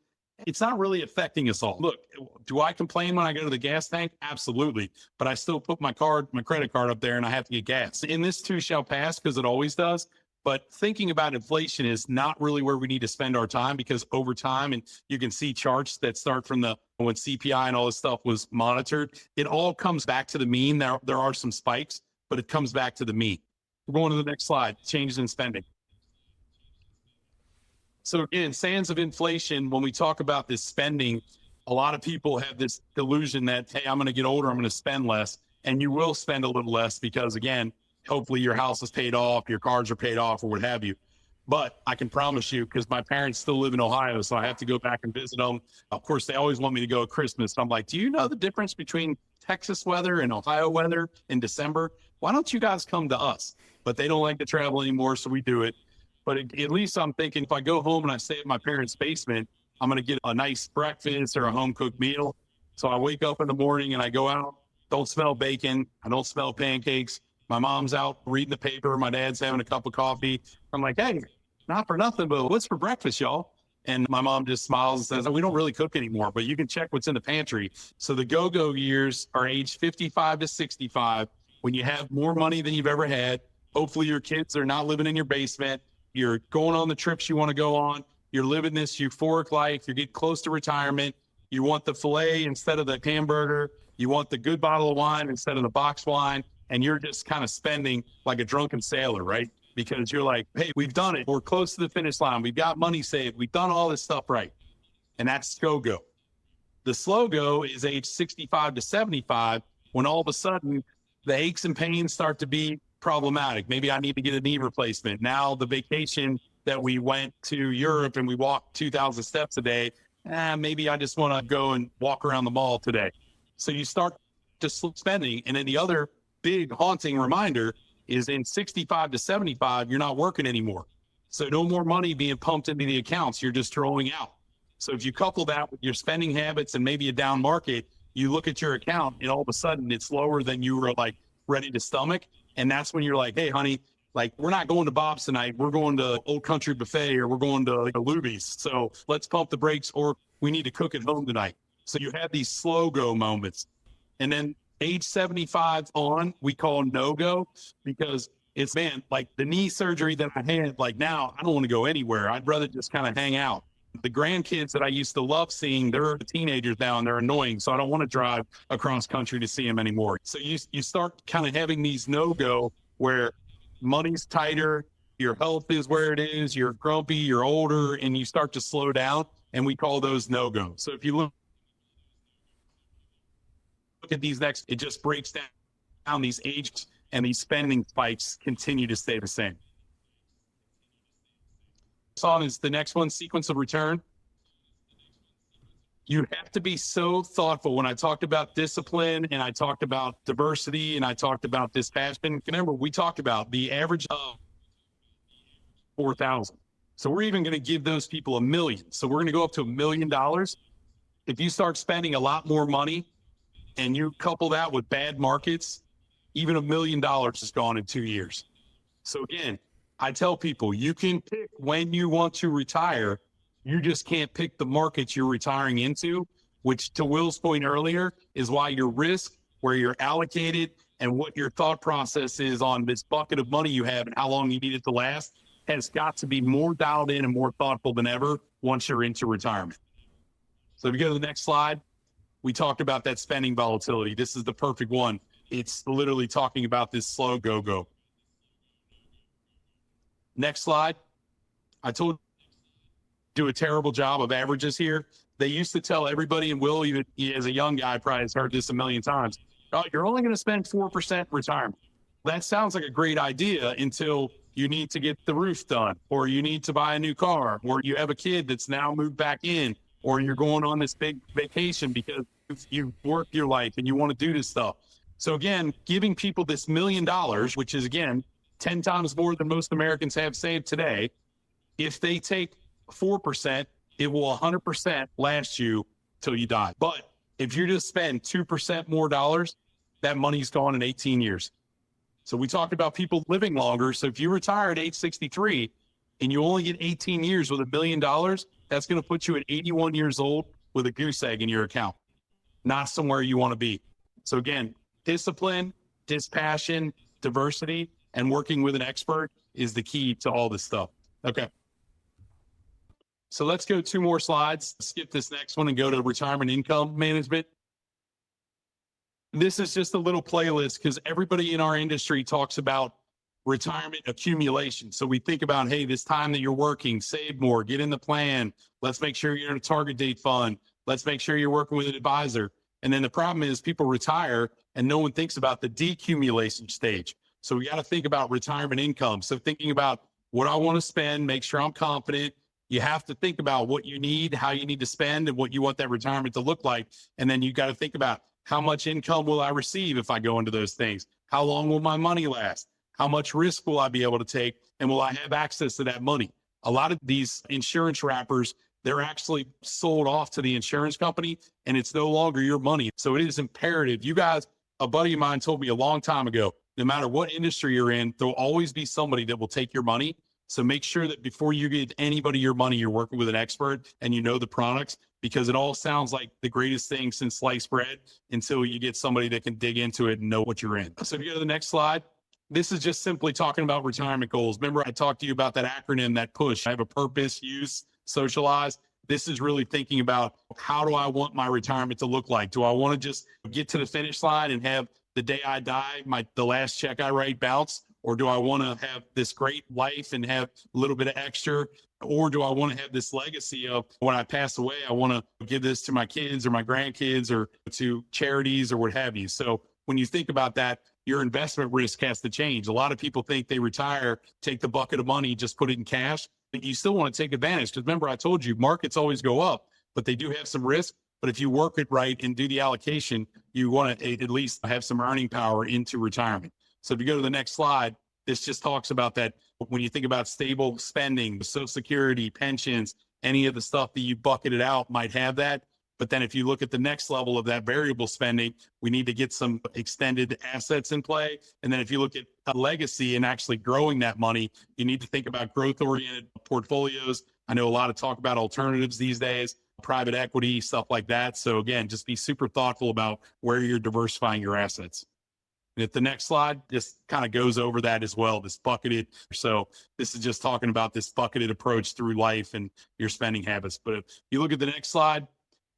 B: it's not really affecting us all. Look, do I complain when I go to the gas tank? Absolutely. But I still put my credit card up there and I have to get gas. And this too shall pass because it always does. But thinking about inflation is not really where we need to spend our time, because over time, and you can see charts that start from when CPI and all this stuff was monitored, it all comes back to the mean. There are some spikes, but it comes back to the mean. We're going to the next slide, changes in spending. So again, sands of inflation, when we talk about this spending, a lot of people have this delusion that, hey, I'm going to get older, I'm going to spend less. And you will spend a little less because, again, hopefully your house is paid off, your cars are paid off, or what have you. But I can promise you, because my parents still live in Ohio, so I have to go back and visit them. Of course, they always want me to go at Christmas. I'm like, do you know the difference between Texas weather and Ohio weather in December? Why don't you guys come to us? But they don't like to travel anymore, so we do it. But at least I'm thinking, if I go home and I stay in my parents' basement, I'm going to get a nice breakfast or a home cooked meal. So I wake up in the morning and I go out, don't smell bacon, I don't smell pancakes. My mom's out reading the paper, my dad's having a cup of coffee. I'm like, hey, not for nothing, but what's for breakfast, y'all? And my mom just smiles and says, we don't really cook anymore, but you can check what's in the pantry. So the go-go years are age 55 to 65, when you have more money than you've ever had. Hopefully your kids are not living in your basement. You're going on the trips you want to go on. You're living this euphoric life. You're getting close to retirement. You want the filet instead of the hamburger. You want the good bottle of wine instead of the box wine. And you're just kind of spending like a drunken sailor, right? Because you're like, hey, we've done it. We're close to the finish line. We've got money saved. We've done all this stuff right. And that's go-go. The slow go is age 65 to 75, when all of a sudden the aches and pains start to be problematic. Maybe I need to get a knee replacement. Now the vacation that we went to Europe and we walked 2,000 steps a day, maybe I just want to go and walk around the mall today. So you start just spending. And then the other big haunting reminder is in 65 to 75, you're not working anymore. So no more money being pumped into the accounts. You're just throwing out. So if you couple that with your spending habits and maybe a down market, you look at your account and all of a sudden it's lower than you were like ready to stomach. And that's when you're like, hey, honey, like, we're not going to Bob's tonight. We're going to Old Country Buffet, or we're going to Luby's. So let's pump the brakes, or we need to cook at home tonight. So you have these slow go moments. And then age 75 on, we call no go, because it's, man, like the knee surgery that I had, like now I don't want to go anywhere. I'd rather just kind of hang out. The grandkids that I used to love seeing, they're teenagers now and they're annoying. So I don't want to drive across country to see them anymore. So you start kind of having these no-go where money's tighter, your health is where it is, you're grumpy, you're older, and you start to slow down. And we call those no-go. So if you look at these next, it just breaks down these age and these spending spikes continue to stay the same. On is the next one, sequence of return. You have to be so thoughtful. When I talked about discipline and I talked about diversity and I talked about dispassion, remember we talked about the average of 4,000. So we're even going to give those people $1 million. So we're going to go up to $1 million. If you start spending a lot more money and you couple that with bad markets, even $1 million is gone in 2 years. So again, I tell people, you can pick when you want to retire. You just can't pick the markets you're retiring into, which, to Will's point earlier, is why your risk, where you're allocated, and what your thought process is on this bucket of money you have and how long you need it to last has got to be more dialed in and more thoughtful than ever once you're into retirement. So if we go to the next slide, we talked about that spending volatility. This is the perfect one. It's literally talking about this slow go-go. Next slide. I told you do a terrible job of averages here. They used to tell everybody, and Will, even as a young guy, probably has heard this a million times, oh, you're only going to spend 4% retirement. That sounds like a great idea until you need to get the roof done, or you need to buy a new car, or you have a kid that's now moved back in, or you're going on this big vacation because you've worked your life and you want to do this stuff. So again, giving people this $1 million, which is, again, 10 times more than most Americans have saved today. If they take 4%, it will 100% last you till you die. But if you just spend 2% more dollars, that money's gone in 18 years. So we talked about people living longer. So if you retire at age 63 and you only get 18 years with $1 million, That's going to put you at 81 years old with a goose egg in your account, not somewhere you want to be. So again, discipline, dispassion, diversity, and working with an expert is the key to all this stuff. Okay. So let's go 2 more slides, skip this next one and go to retirement income management. This is just a little playlist because everybody in our industry talks about retirement accumulation. So we think about, hey, this time that you're working, save more, get in the plan. Let's make sure you're in a target date fund. Let's make sure you're working with an advisor. And then the problem is people retire and no one thinks about the decumulation stage. So we got to think about retirement income. So thinking about what I want to spend, make sure I'm confident. You have to think about what you need, how you need to spend, and what you want that retirement to look like. And then you got to think about how much income will I receive if I go into those things? How long will my money last? How much risk will I be able to take? And will I have access to that money? A lot of these insurance wrappers, they're actually sold off to the insurance company and it's no longer your money. So it is imperative. You guys, a buddy of mine told me a long time ago, no matter what industry you're in, there'll always be somebody that will take your money. So make sure that before you give anybody your money, you're working with an expert and you know the products, because it all sounds like the greatest thing since sliced bread until you get somebody that can dig into it and know what you're in. So if you go to the next slide, this is just simply talking about retirement goals. Remember, I talked to you about that acronym, that push. I have a purpose, use, socialize. This is really thinking about how do I want my retirement to look like? Do I want to just get to the finish line and have the day I die, the last check I write bounce? Or do I want to have this great life and have a little bit of extra? Or do I want to have this legacy of when I pass away, I want to give this to my kids or my grandkids or to charities or what have you? So when you think about that, your investment risk has to change. A lot of people think they retire, take the bucket of money, just put it in cash, but you still want to take advantage. Because remember, I told you markets always go up, but they do have some risk. But if you work it right and do the allocation, you want to at least have some earning power into retirement. So if you go to the next slide, this just talks about that. When you think about stable spending, Social Security, pensions, any of the stuff that you bucketed out might have that. But then if you look at the next level of that variable spending, we need to get some extended assets in play. And then if you look at a legacy and actually growing that money, you need to think about growth-oriented portfolios. I know a lot of talk about alternatives these days, private equity, stuff like that. So again, just be super thoughtful about where you're diversifying your assets. And if the next slide just kind of goes over that as well, this bucketed. So this is just talking about this bucketed approach through life and your spending habits. But if you look at the next slide,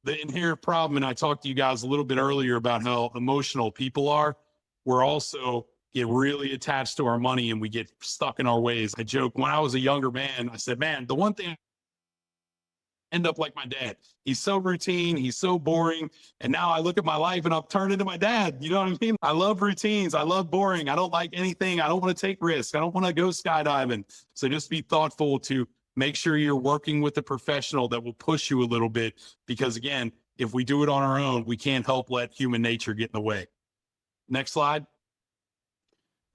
B: the inherent problem, and I talked to you guys a little bit earlier about how emotional people are. We're also get really attached to our money and we get stuck in our ways. I joke, when I was a younger man, I said, man, the one thing, end up like my dad. He's so routine. He's so boring. And now I look at my life and I've turned into my dad. You know what I mean? I love routines. I love boring. I don't like anything. I don't want to take risks. I don't want to go skydiving. So just be thoughtful to make sure you're working with a professional that will push you a little bit. Because again, if we do it on our own, we can't help let human nature get in the way. Next slide.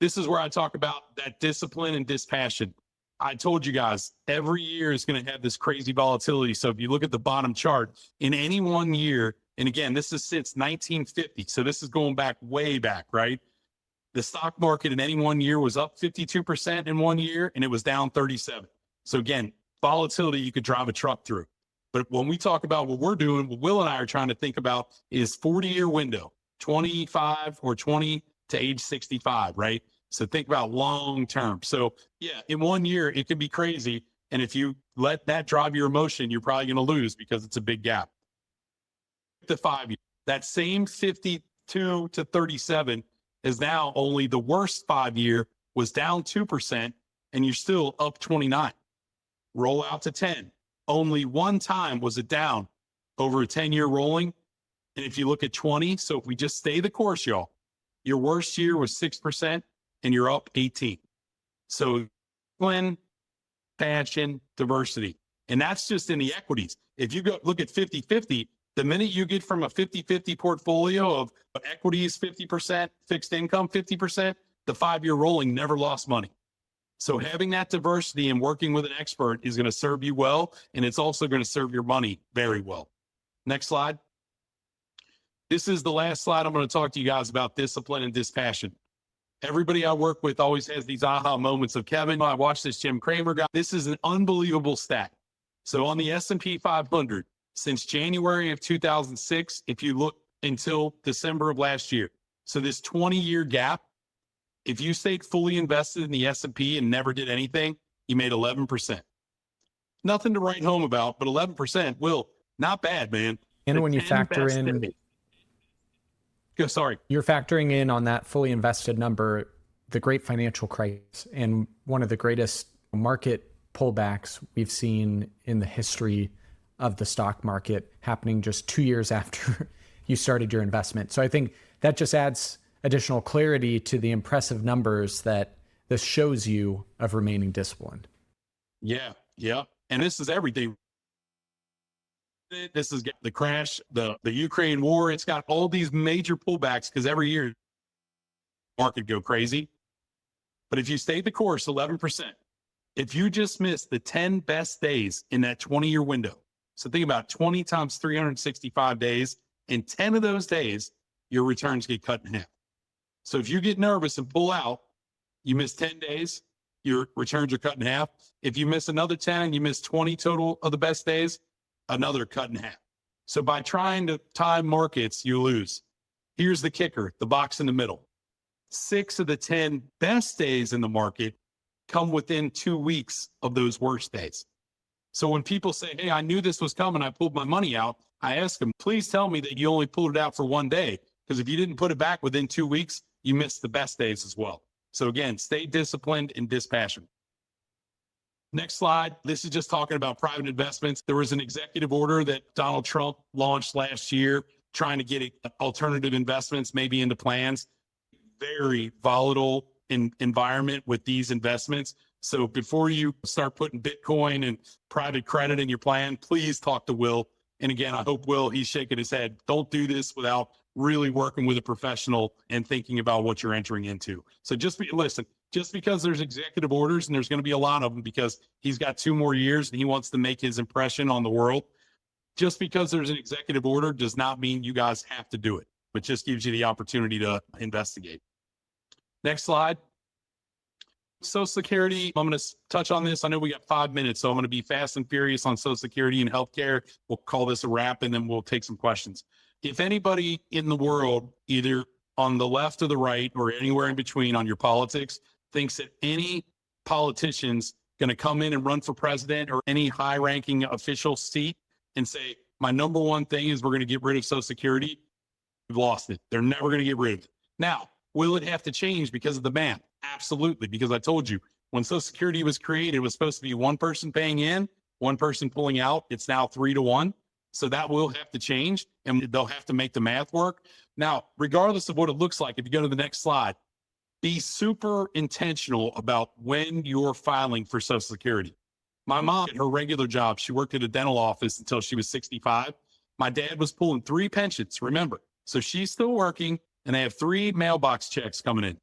B: This is where I talk about that discipline and dispassion. I told you guys, every year is going to have this crazy volatility. So if you look at the bottom chart, in any one year, and again, this is since 1950. So this is going back way back, right? The stock market in any one year was up 52% in one year, and it was down 37. So again, volatility, you could drive a truck through. But when we talk about what we're doing, what Will and I are trying to think about is 40-year window, 25 or 20 to age 65, right? So think about long term. So yeah, in one year, it could be crazy. And if you let that drive your emotion, you're probably going to lose because it's a big gap. The 5 year, that same 52 to 37 is now only the worst 5 year was down 2% and you're still up 29. Roll out to 10. Only one time was it down over a 10-year rolling. And if you look at 20, so if we just stay the course, y'all, your worst year was 6%. And you're up 18. So discipline, passion, diversity. And that's just in the equities. If you go look at 50-50, the minute you get from a 50-50 portfolio of equities 50%, fixed income 50%, the 5-year rolling never lost money. So having that diversity and working with an expert is going to serve you well. And it's also going to serve your money very well. Next slide. This is the last slide I'm going to talk to you guys about discipline and dispassion. Everybody I work with always has these aha moments of, Kevin, I watched this Jim Cramer guy. This is an unbelievable stat. So on the S&P 500, since January of 2006, if you look until December of last year, so this 20-year gap, if you stayed fully invested in the S&P and never did anything, you made 11%. Nothing to write home about, but 11%, Will, not bad, man.
A: And
B: The
A: when you
B: 10
A: factor
B: best
A: in,
B: days- Sorry.
A: you're factoring in on that fully invested number, the great financial crisis and one of the greatest market pullbacks we've seen in the history of the stock market happening just 2 years after you started your investment. So I think that just adds additional clarity to the impressive numbers that this shows you of remaining disciplined.
B: Yeah. And this is everything. This is the crash, the Ukraine war. It's got all these major pullbacks because every year the market go crazy. But if you stay the course, 11%, if you just miss the 10 best days in that 20-year window, so think about 20 times 365 days, in 10 of those days, your returns get cut in half. So if you get nervous and pull out, you miss 10 days, your returns are cut in half. If you miss another 10, you miss 20 total of the best days, another cut in half. So by trying to time markets, you lose. Here's the kicker, the box in the middle. 6 of the 10 best days in the market come within 2 weeks of those worst days. So when people say, hey, I knew this was coming, I pulled my money out, I ask them, please tell me that you only pulled it out for 1 day. Because if you didn't put it back within 2 weeks, you missed the best days as well. So again, stay disciplined and dispassionate. Next slide. This is just talking about private investments. There was an executive order that Donald Trump launched last year, trying to get alternative investments maybe into plans. Very volatile environment with these investments. So before you start putting Bitcoin and private credit in your plan, please talk to Will. And again, I hope Will, he's shaking his head. Don't do this without really working with a professional and thinking about what you're entering into. So listen, just because there's executive orders, and there's going to be a lot of them because he's got 2 more years and he wants to make his impression on the world. Just because there's an executive order does not mean you guys have to do it, but just gives you the opportunity to investigate. Next slide. Social Security, I'm going to touch on this. I know we got 5 minutes, so I'm going to be fast and furious on Social Security and healthcare. We'll call this a wrap, and then we'll take some questions. If anybody in the world, either on the left or the right or anywhere in between on your politics, thinks that any politician's going to come in and run for president or any high-ranking official seat and say, my number one thing is we're going to get rid of Social Security, we've lost it. They're never going to get rid of it. Now, will it have to change because of the math? Absolutely, because I told you, when Social Security was created, it was supposed to be one person paying in, one person pulling out. It's now 3 to 1. So that will have to change, and they'll have to make the math work. Now, regardless of what it looks like, if you go to the next slide, be super intentional about when you're filing for Social Security. My mom, at her regular job, she worked at a dental office until she was 65. My dad was pulling 3 pensions, remember. So she's still working, and they have 3 mailbox checks coming in.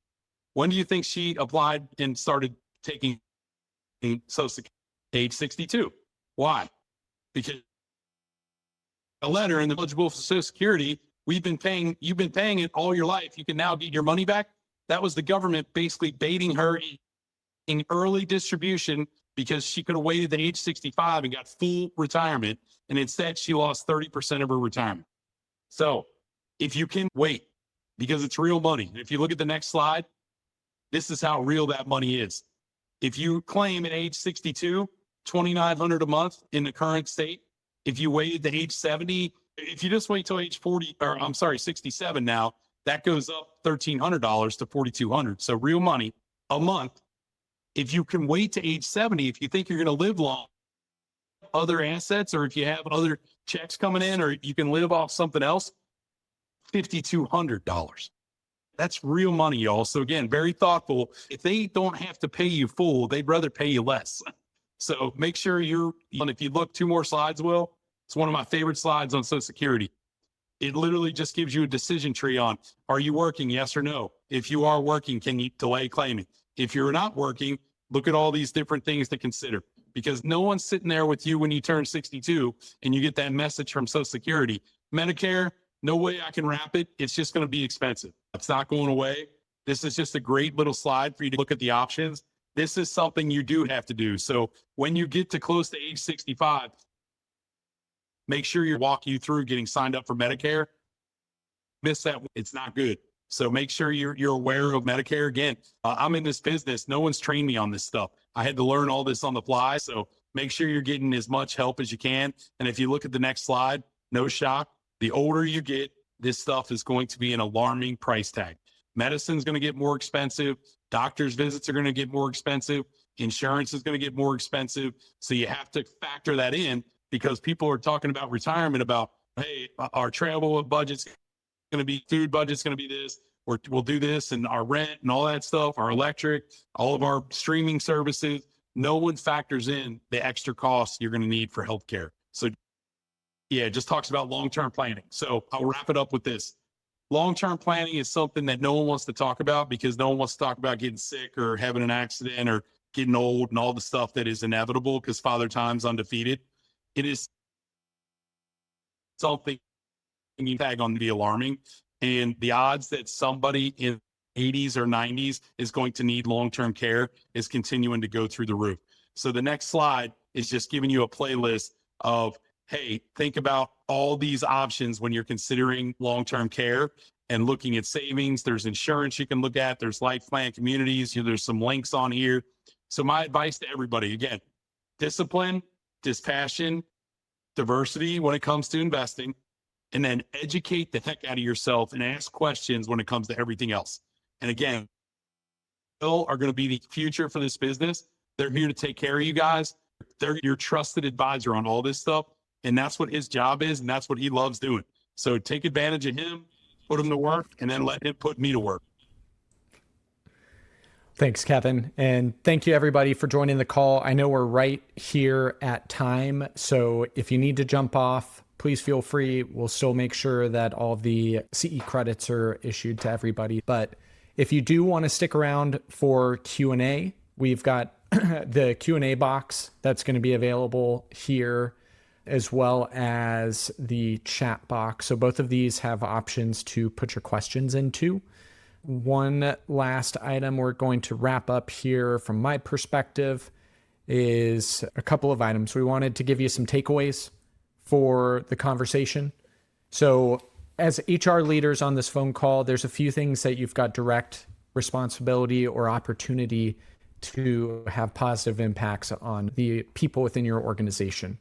B: When do you think she applied and started taking Social Security? Age 62. Why? Because a letter and eligible for Social Security, you've been paying it all your life. You can now get your money back. That was the government basically baiting her in early distribution because she could have waited to age 65 and got full retirement. And instead she lost 30% of her retirement. So if you can wait, because it's real money. If you look at the next slide, this is how real that money is. If you claim at age 62, $2,900 a month in the current state, if you waited to age 70, if you just wait till age 67 now, that goes up $1,300 to $4,200. So real money a month. If you can wait to age 70, if you think you're going to live long, other assets, or if you have other checks coming in, or you can live off something else, $5,200. That's real money, y'all. So again, very thoughtful. If they don't have to pay you full, they'd rather pay you less. So make sure if you look 2 more slides, Will, it's one of my favorite slides on Social Security. It literally just gives you a decision tree on, are you working? Yes or no? If you are working, can you delay claiming? If you're not working, look at all these different things to consider, because no one's sitting there with you when you turn 62 and you get that message from Social Security. Medicare, no way I can wrap it. It's just going to be expensive. It's not going away. This is just a great little slide for you to look at the options. this is something you do have to do. So when you get to close to age 65, make sure you walk you through getting signed up for Medicare. Miss that, it's not good. So make sure you're aware of Medicare. Again, I'm in this business. No one's trained me on this stuff. I had to learn all this on the fly. So make sure you're getting as much help as you can. And if you look at the next slide, no shock, the older you get, this stuff is going to be an alarming price tag. Medicine's going to get more expensive. Doctor's visits are going to get more expensive. Insurance is going to get more expensive. So you have to factor that in, because people are talking about retirement, about, hey, our travel budget's going to be, food budget's going to be this, or we'll do this, and our rent and all that stuff, our electric, all of our streaming services. No one factors in the extra costs you're going to need for healthcare. So yeah, it just talks about long-term planning. So I'll wrap it up with this. Long-term planning is something that no one wants to talk about, because no one wants to talk about getting sick or having an accident or getting old and all the stuff that is inevitable, because Father Time's undefeated. It is something you tag on to be alarming. And the odds that somebody in 80s or 90s is going to need long-term care is continuing to go through the roof. So the next slide is just giving you a playlist of, hey, think about all these options when you're considering long-term care and looking at savings. There's insurance you can look at. There's life plan communities. There's some links on here. So my advice to everybody, again, discipline, dispassion, diversity when it comes to investing, and then educate the heck out of yourself and ask questions when it comes to everything else. And again, Bill are going to be the future for this business. They're here to take care of you guys. They're your trusted advisor on all this stuff. And that's what his job is. And that's what he loves doing. So take advantage of him, put him to work, and then let him put me to work.
A: Thanks, Kevin. And thank you, everybody, for joining the call. I know we're right here at time. So if you need to jump off, please feel free. We'll still make sure that all the CE credits are issued to everybody. But if you do want to stick around for Q&A, we've got the Q&A box that's going to be available here, as well as the chat box. So both of these have options to put your questions into. One last item we're going to wrap up here from my perspective is a couple of items. We wanted to give you some takeaways for the conversation. So as HR leaders on this phone call, there's a few things that you've got direct responsibility or opportunity to have positive impacts on the people within your organization.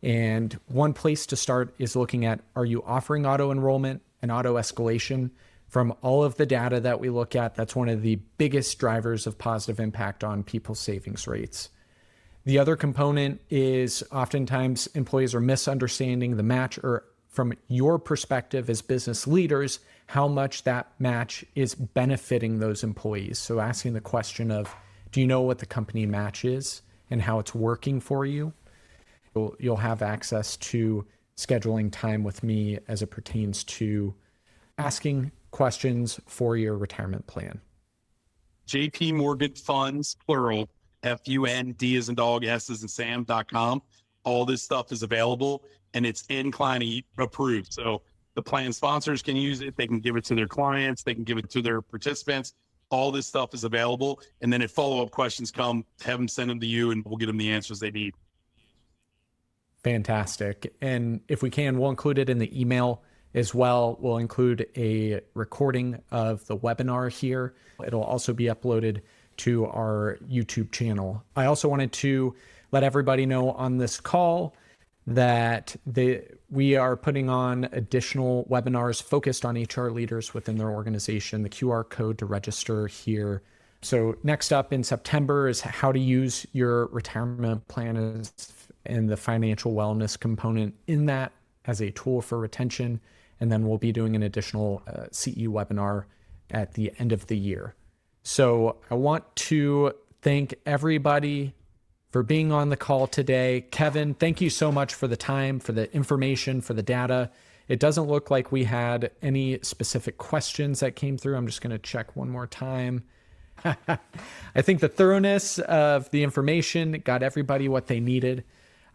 A: And one place to start is looking at, are you offering auto-enrollment and auto-escalation? From all of the data that we look at, that's one of the biggest drivers of positive impact on people's savings rates. The other component is oftentimes employees are misunderstanding the match, or from your perspective as business leaders, how much that match is benefiting those employees. So asking the question of, do you know what the company match is and how it's working for you? You'll have access to scheduling time with me as it pertains to asking questions for your retirement plan.
B: JP Morgan Funds, plural, FUND as in dog, S as in Sam.com. All this stuff is available, and it's in-client approved. So the plan sponsors can use it. They can give it to their clients. They can give it to their participants. All this stuff is available. And then if follow-up questions come, have them send them to you, and we'll get them the answers they need.
A: Fantastic. And if we can, we'll include it in the email as well. We'll include a recording of the webinar here. It'll also be uploaded to our YouTube channel. I also wanted to let everybody know on this call that we are putting on additional webinars focused on HR leaders within their organization. The QR code to register here. So next up in September is how to use your retirement plan and the financial wellness component in that as a tool for retention. And then we'll be doing an additional CE webinar at the end of the year. So I want to thank everybody for being on the call today. Kevin, thank you so much for the time, for the information, for the data. It doesn't look like we had any specific questions that came through. I'm just going to check one more time. I think the thoroughness of the information got everybody what they needed.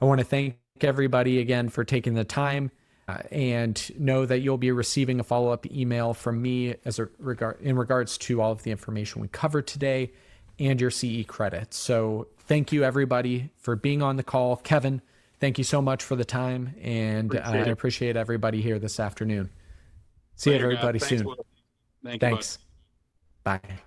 A: I want to thank everybody again for taking the time. And know that you'll be receiving a follow-up email from me in regards to all of the information we covered today. and your CE credits. So thank you everybody for being on the call. Kevin, thank you so much for the time, and I appreciate everybody here this afternoon. See everybody soon.
B: Thanks, Will. Thank you, bud.
A: Thanks. Bye.